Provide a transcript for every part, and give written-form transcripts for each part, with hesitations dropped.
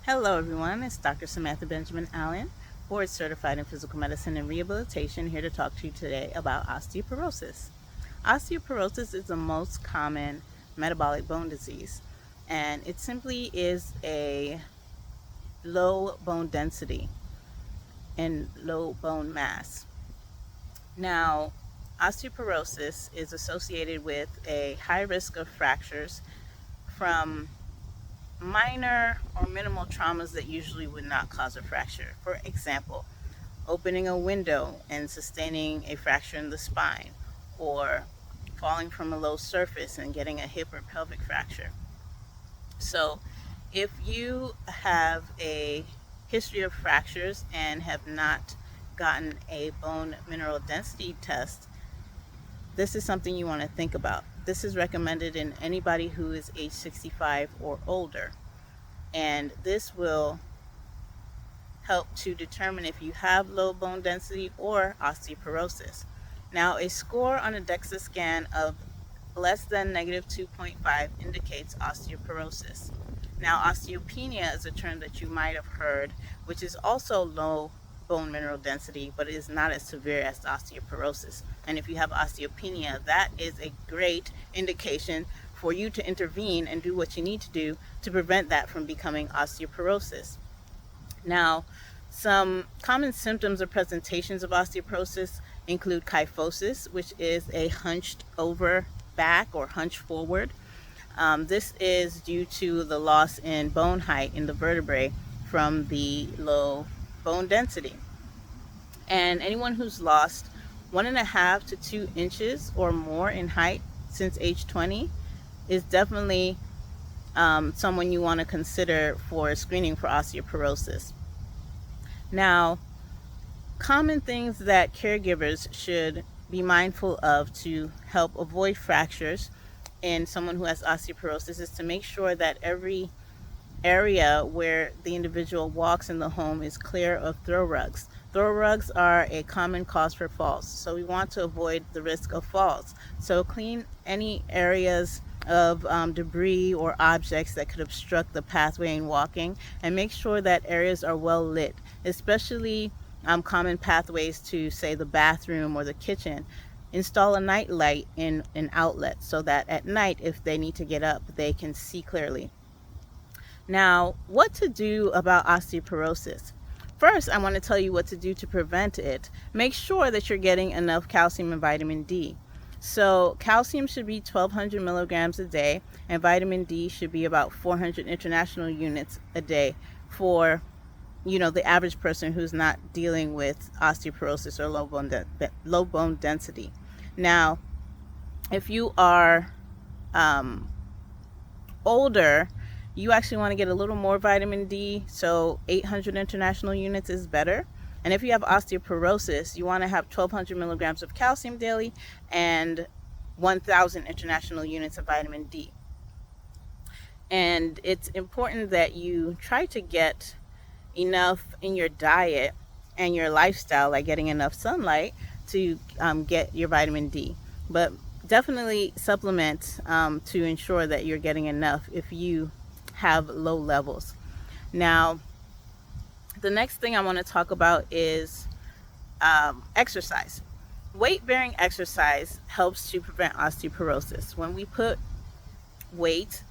Hello everyone, it's Dr. Samantha Benjamin Allen, board certified in physical medicine and rehabilitation, here to talk to you today about osteoporosis. Osteoporosis is the most common metabolic bone disease, and it simply is a low bone density and low bone mass. Now, osteoporosis is associated with a high risk of fractures from minor or minimal traumas that usually would not cause a fracture. For example, opening a window and sustaining a fracture in the spine, or falling from a low surface and getting a hip or pelvic fracture. So, if you have a history of fractures and have not gotten a bone mineral density test, this is something you want to think about. This is recommended in anybody who is age 65 or older, and this will help to determine if you have low bone density or osteoporosis. Now, a score on a DEXA scan of less than -2.5 indicates osteoporosis. Now, osteopenia is a term that you might have heard, which is also low bone mineral density, but it is not as severe as osteoporosis. And if you have osteopenia, that is a great indication for you to intervene and do what you need to do to prevent that from becoming osteoporosis. Now, some common symptoms or presentations of osteoporosis include kyphosis, which is a hunched over back or hunched forward. This is due to the loss in bone height in the vertebrae from the low bone density. And anyone who's lost 1.5 to 2 inches or more in height since age 20 is definitely someone you want to consider for screening for osteoporosis. Now, common things that caregivers should be mindful of to help avoid fractures in someone who has osteoporosis is to make sure that every area where the individual walks in the home is clear of throw rugs. Throw rugs are a common cause for falls, so we want to avoid the risk of falls. So clean any areas of debris or objects that could obstruct the pathway in walking, and make sure that areas are well lit, especially common pathways to, say, the bathroom or the kitchen. Install a night light in an outlet so that at night, if they need to get up, they can see clearly. Now, what to do about osteoporosis? First, I want to tell you what to do to prevent it. Make sure that you're getting enough calcium and vitamin D. So calcium should be 1,200 milligrams a day, and vitamin D should be about 400 international units a day for, the average person who's not dealing with osteoporosis or low bone density. Now, if you are older, you actually want to get a little more vitamin D, so 800 international units is better. And if you have osteoporosis, you want to have 1,200 milligrams of calcium daily and 1,000 international units of vitamin D. And it's important that you try to get enough in your diet and your lifestyle, like getting enough sunlight, to get your vitamin D. But definitely supplement to ensure that you're getting enough if you have low levels. Now, the next thing I want to talk about is exercise. Weight-bearing exercise helps to prevent osteoporosis. When we put weight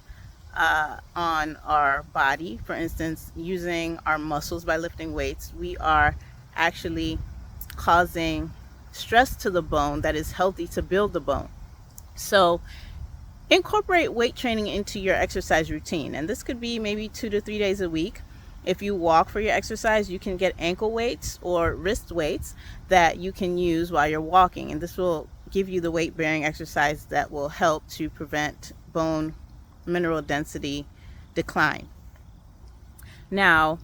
on our body, for instance, using our muscles by lifting weights, we are actually causing stress to the bone that is healthy to build the bone. So incorporate weight training into your exercise routine, and this could be maybe 2 to 3 days a week. If you walk for your exercise, you can get ankle weights or wrist weights that you can use while you're walking, and this will give you the weight-bearing exercise that will help to prevent bone mineral density decline. Now,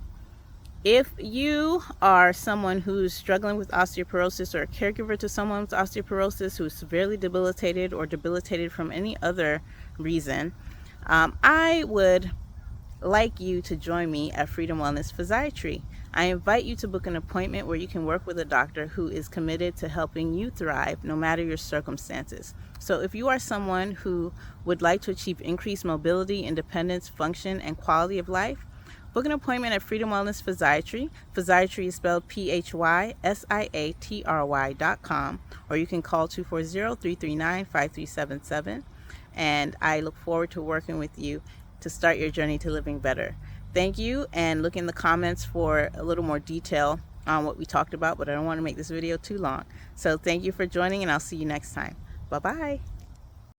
if you are someone who's struggling with osteoporosis, or a caregiver to someone with osteoporosis who's severely debilitated or debilitated from any other reason, I would like you to join me at Freedom Wellness Physiatry. I invite you to book an appointment where you can work with a doctor who is committed to helping you thrive no matter your circumstances. So if you are someone who would like to achieve increased mobility, independence, function, and quality of life, Book an appointment at Freedom Wellness Physiatry. Physiatry is spelled PHYSIATRY.com, or you can call 240-339-5377. And I look forward to working with you to start your journey to living better. Thank you, and look in the comments for a little more detail on what we talked about, but I don't want to make this video too long. So thank you for joining, and I'll see you next time. Bye-bye.